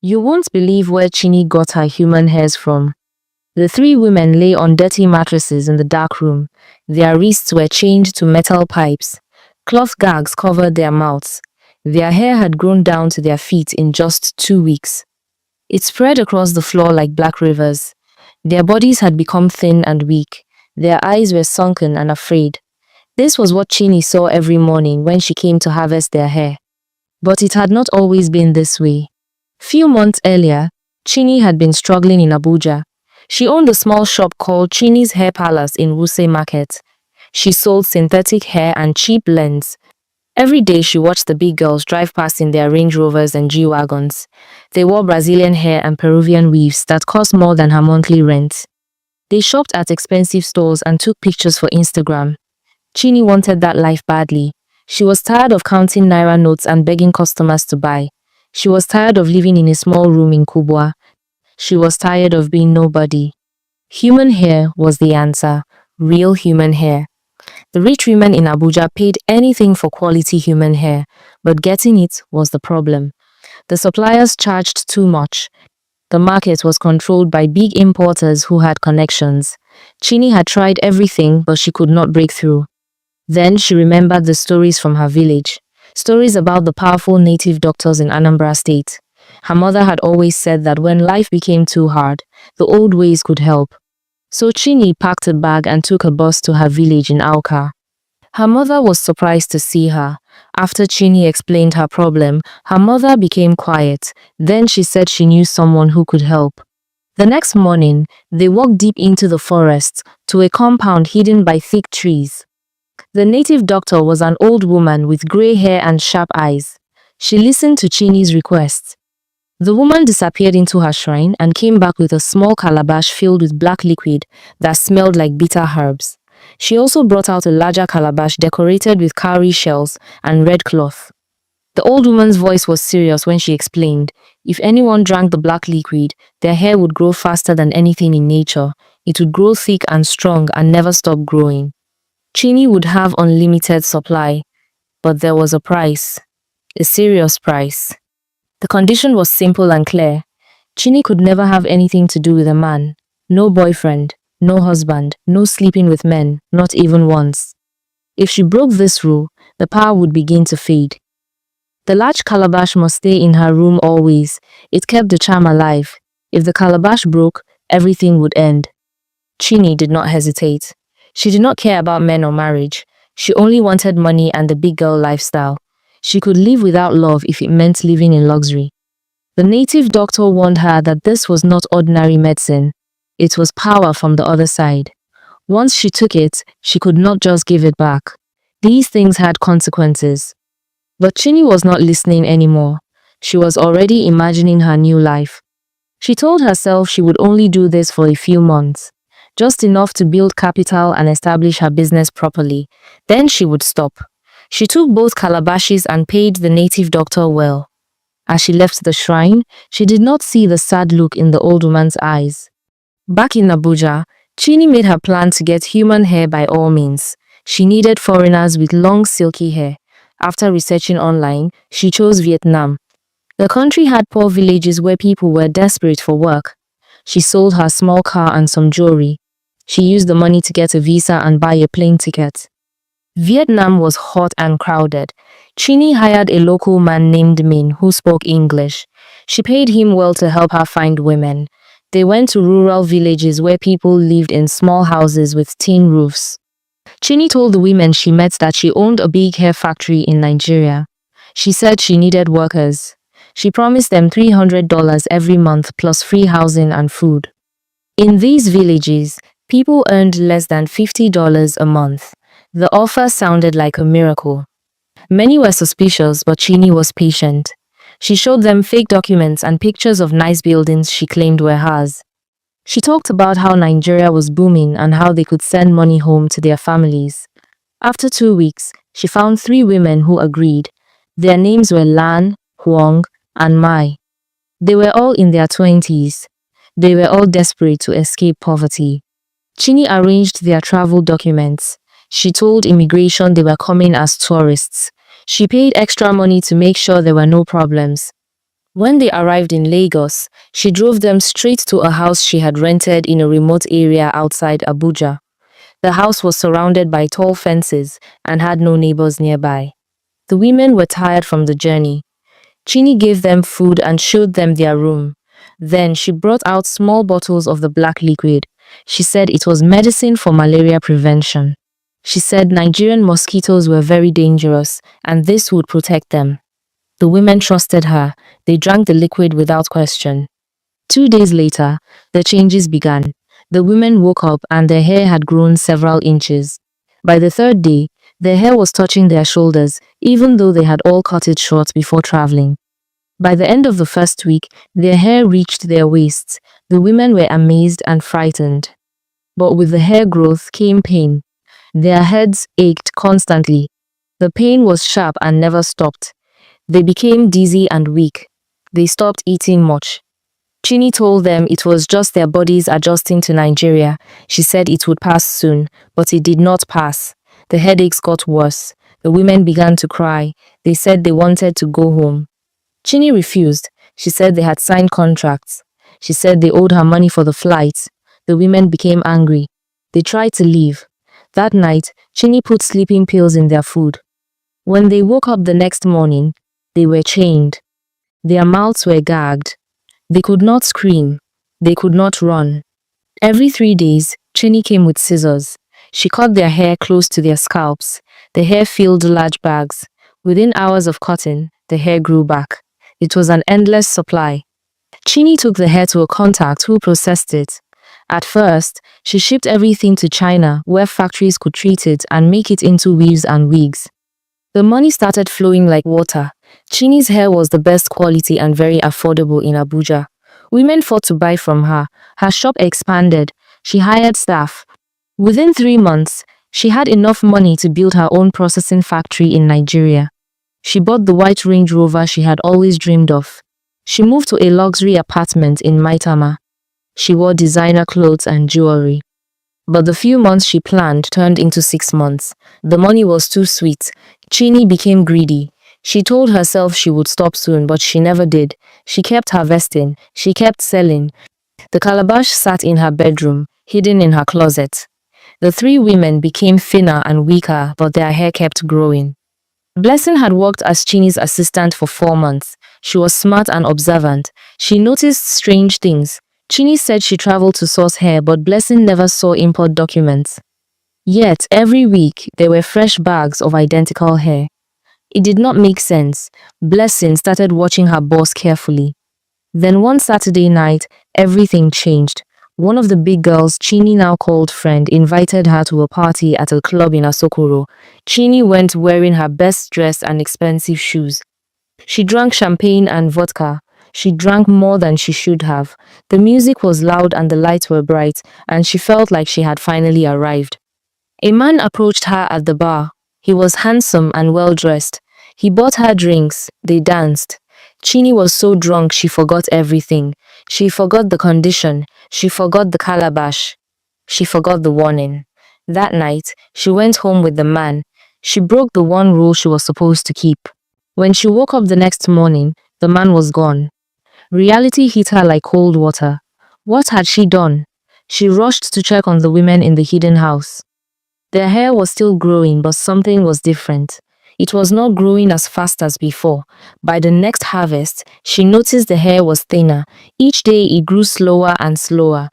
You won't believe where Chini got her human hairs from. The three women lay on dirty mattresses in the dark room. Their wrists were chained to metal pipes. Cloth gags covered their mouths. Their hair had grown down to their feet in just 2 weeks. It spread across the floor like black rivers. Their bodies had become thin and weak. Their eyes were sunken and afraid. This was what Chini saw every morning when she came to harvest their hair. But it had not always been this way. Few months earlier, Chini had been struggling in Abuja. She owned a small shop called Chini's Hair Palace in Wuse Market. She sold synthetic hair and cheap blends. Every day she watched the big girls drive past in their Range Rovers and G-Wagons. They wore Brazilian hair and Peruvian weaves that cost more than her monthly rent. They shopped at expensive stores and took pictures for Instagram. Chini wanted that life badly. She was tired of counting naira notes and begging customers to buy. She was tired of living in a small room in Kubwa. She was tired of being nobody. Human hair was the answer. Real human hair. The rich women in Abuja paid anything for quality human hair, but getting it was the problem. The suppliers charged too much. The market was controlled by big importers who had connections. Chini had tried everything, but she could not break through. Then she remembered the stories from her village. Stories about the powerful native doctors in Anambra State. Her mother had always said that when life became too hard, the old ways could help. So Chini packed a bag and took a bus to her village in Auka. Her mother was surprised to see her. After Chini explained her problem, her mother became quiet. Then she said she knew someone who could help. The next morning, they walked deep into the forest to a compound hidden by thick trees. The native doctor was an old woman with grey hair and sharp eyes. She listened to Chini's request. The woman disappeared into her shrine and came back with a small calabash filled with black liquid that smelled like bitter herbs. She also brought out a larger calabash decorated with cowrie shells and red cloth. The old woman's voice was serious when she explained, if anyone drank the black liquid, their hair would grow faster than anything in nature. It would grow thick and strong and never stop growing. Chini would have unlimited supply, but there was a price. A serious price. The condition was simple and clear. Chini could never have anything to do with a man. No boyfriend, no husband, no sleeping with men, not even once. If she broke this rule, the power would begin to fade. The large calabash must stay in her room always. It kept the charm alive. If the calabash broke, everything would end. Chini did not hesitate. She did not care about men or marriage. She only wanted money and the big girl lifestyle. She could live without love if it meant living in luxury. The native doctor warned her that this was not ordinary medicine. It was power from the other side. Once she took it, she could not just give it back. These things had consequences. But Chini was not listening anymore. She was already imagining her new life. She told herself she would only do this for a few months. Just enough to build capital and establish her business properly. Then she would stop. She took both calabashes and paid the native doctor well. As she left the shrine, she did not see the sad look in the old woman's eyes. Back in Abuja, Chini made her plan to get human hair by all means. She needed foreigners with long silky hair. After researching online, she chose Vietnam. The country had poor villages where people were desperate for work. She sold her small car and some jewelry. She used the money to get a visa and buy a plane ticket. Vietnam was hot and crowded. Chini hired a local man named Min who spoke English. She paid him well to help her find women. They went to rural villages where people lived in small houses with tin roofs. Chini told the women she met that she owned a big hair factory in Nigeria. She said she needed workers. She promised them $300 every month plus free housing and food. In these villages, people earned less than $50 a month. The offer sounded like a miracle. Many were suspicious, but Chini was patient. She showed them fake documents and pictures of nice buildings she claimed were hers. She talked about how Nigeria was booming and how they could send money home to their families. After 2 weeks, she found 3 women who agreed. Their names were Lan, Huang, and Mai. They were all in their 20s. They were all desperate to escape poverty. Chini arranged their travel documents. She told immigration they were coming as tourists. She paid extra money to make sure there were no problems. When they arrived in Lagos, she drove them straight to a house she had rented in a remote area outside Abuja. The house was surrounded by tall fences and had no neighbors nearby. The women were tired from the journey. Chini gave them food and showed them their room. Then she brought out small bottles of the black liquid. She said it was medicine for malaria prevention. She said Nigerian mosquitoes were very dangerous and this would protect them. The women trusted her. They drank the liquid without question. 2 days later, the changes began. The women woke up and their hair had grown several inches. By the third day, their hair was touching their shoulders, even though they had all cut it short before traveling. By the end of the first week, their hair reached their waists. The women were amazed and frightened. But with the hair growth came pain. Their heads ached constantly. The pain was sharp and never stopped. They became dizzy and weak. They stopped eating much. Chini told them it was just their bodies adjusting to Nigeria. She said it would pass soon, but it did not pass. The headaches got worse. The women began to cry. They said they wanted to go home. Chini refused. She said they had signed contracts. She said they owed her money for the flight. The women became angry. They tried to leave. That night, Chini put sleeping pills in their food. When they woke up the next morning, they were chained. Their mouths were gagged. They could not scream. They could not run. Every 3 days, Chini came with scissors. She cut their hair close to their scalps. The hair filled large bags. Within hours of cutting, the hair grew back. It was an endless supply. Chini took the hair to a contact who processed it. At first, she shipped everything to China, where factories could treat it and make it into weaves and wigs. The money started flowing like water. Chini's hair was the best quality and very affordable in Abuja. Women fought to buy from her. Her shop expanded. She hired staff. Within 3 months, she had enough money to build her own processing factory in Nigeria. She bought the white Range Rover she had always dreamed of. She moved to a luxury apartment in Maitama. She wore designer clothes and jewelry. But the few months she planned turned into 6 months. The money was too sweet. Chini became greedy. She told herself she would stop soon, but she never did. She kept harvesting. She kept selling. The calabash sat in her bedroom, hidden in her closet. The 3 women became thinner and weaker, but their hair kept growing. Blessing had worked as Chini's assistant for 4 months. She was smart and observant. She noticed strange things. Chini said she traveled to source hair, but Blessing never saw import documents. Yet, every week, there were fresh bags of identical hair. It did not make sense. Blessing started watching her boss carefully. Then one Saturday night, everything changed. One of the big girls Chini now called friend invited her to a party at a club in Asokoro. Chini went wearing her best dress and expensive shoes. She drank champagne and vodka. She drank more than she should have. The music was loud and the lights were bright, and she felt like she had finally arrived. A man approached her at the bar. He was handsome and well-dressed. He bought her drinks. They danced. Chini was so drunk she forgot everything. She forgot the condition. She forgot the calabash. She forgot the warning. That night, she went home with the man. She broke the one rule she was supposed to keep. When she woke up the next morning, the man was gone. Reality hit her like cold water. What had she done? She rushed to check on the women in the hidden house. Their hair was still growing, but something was different. It was not growing as fast as before. By the next harvest, she noticed the hair was thinner. Each day it grew slower and slower.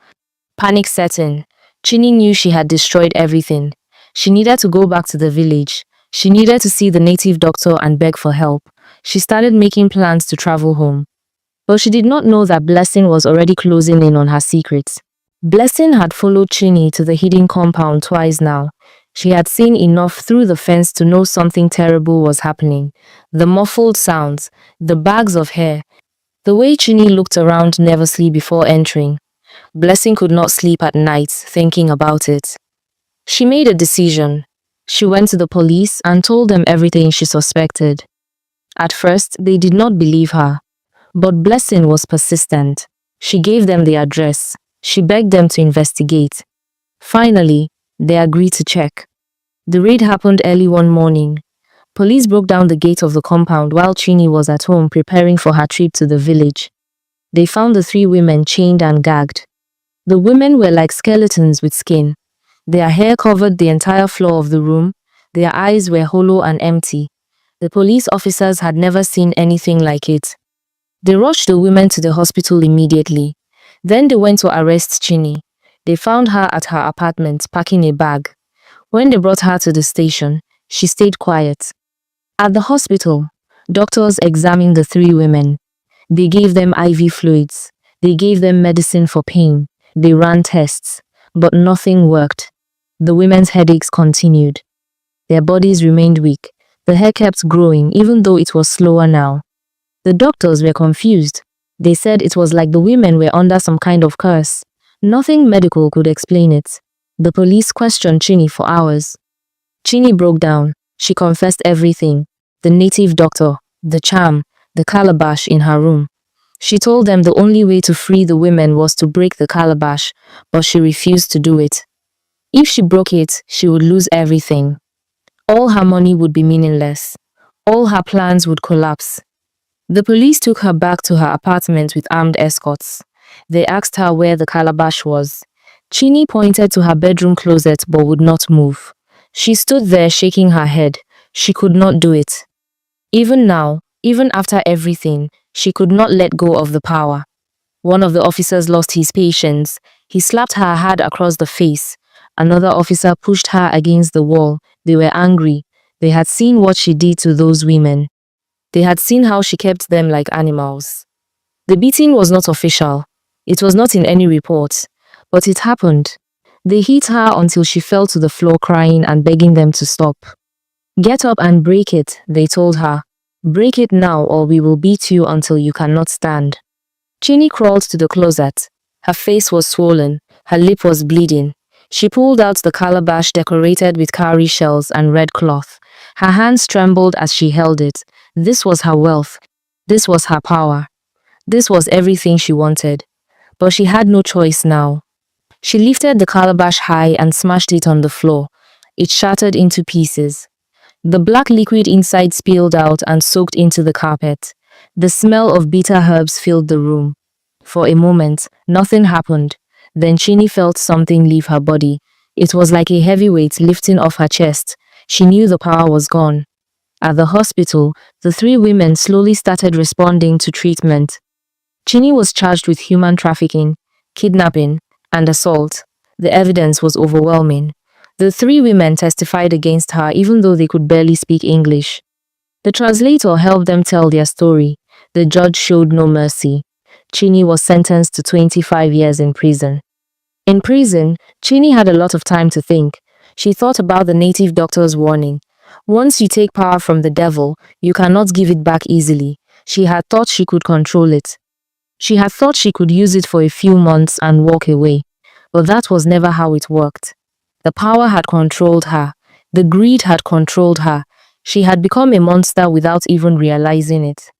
Panic set in. Chini knew she had destroyed everything. She needed to go back to the village. She needed to see the native doctor and beg for help. She started making plans to travel home. But she did not know that Blessing was already closing in on her secrets. Blessing had followed Chini to the hidden compound twice now. She had seen enough through the fence to know something terrible was happening. The muffled sounds, the bags of hair, the way Chini looked around nervously before entering. Blessing could not sleep at night thinking about it. She made a decision. She went to the police and told them everything she suspected. At first, they did not believe her. But Blessing was persistent. She gave them the address. She begged them to investigate. Finally, they agreed to check. The raid happened early one morning. Police broke down the gate of the compound while Chini was at home preparing for her trip to the village. They found the 3 women chained and gagged. The women were like skeletons with skin. Their hair covered the entire floor of the room. Their eyes were hollow and empty. The police officers had never seen anything like it. They rushed the women to the hospital immediately. Then they went to arrest Chini. They found her at her apartment packing a bag. When they brought her to the station, she stayed quiet. At the hospital, doctors examined the 3 women. They gave them IV fluids. They gave them medicine for pain. They ran tests, but nothing worked. The women's headaches continued. Their bodies remained weak. The hair kept growing even though it was slower now. The doctors were confused. They said it was like the women were under some kind of curse. Nothing medical could explain it. The police questioned Chini for hours. Chini broke down. She confessed everything. The native doctor, the charm, the calabash in her room. She told them the only way to free the women was to break the calabash, but she refused to do it. If she broke it, she would lose everything. All her money would be meaningless. All her plans would collapse. The police took her back to her apartment with armed escorts. They asked her where the calabash was. Chini pointed to her bedroom closet but would not move. She stood there shaking her head. She could not do it. Even now, even after everything, she could not let go of the power. One of the officers lost his patience. He slapped her hard across the face. Another officer pushed her against the wall. They were angry. They had seen what she did to those women. They had seen how she kept them like animals. The beating was not official. It was not in any report. But it happened. They hit her until she fell to the floor crying and begging them to stop. "Get up and break it," they told her. "Break it now or we will beat you until you cannot stand." Chini crawled to the closet. Her face was swollen. Her lip was bleeding. She pulled out the calabash decorated with cowrie shells and red cloth. Her hands trembled as she held it. This was her wealth. This was her power. This was everything she wanted. But she had no choice now. She lifted the calabash high and smashed it on the floor. It shattered into pieces. The black liquid inside spilled out and soaked into the carpet. The smell of bitter herbs filled the room. For a moment, nothing happened. Then Chini felt something leave her body. It was like a heavy weight lifting off her chest. She knew the power was gone. At the hospital, the 3 women slowly started responding to treatment. Chini was charged with human trafficking, kidnapping, and assault. The evidence was overwhelming. The 3 women testified against her even though they could barely speak English. The translator helped them tell their story. The judge showed no mercy. Chini was sentenced to 25 years in prison. In prison, Chini had a lot of time to think. She thought about the native doctor's warning. Once you take power from the devil, you cannot give it back easily. She had thought she could control it. She had thought she could use it for a few months and walk away. But that was never how it worked. The power had controlled her. The greed had controlled her. She had become a monster without even realizing it.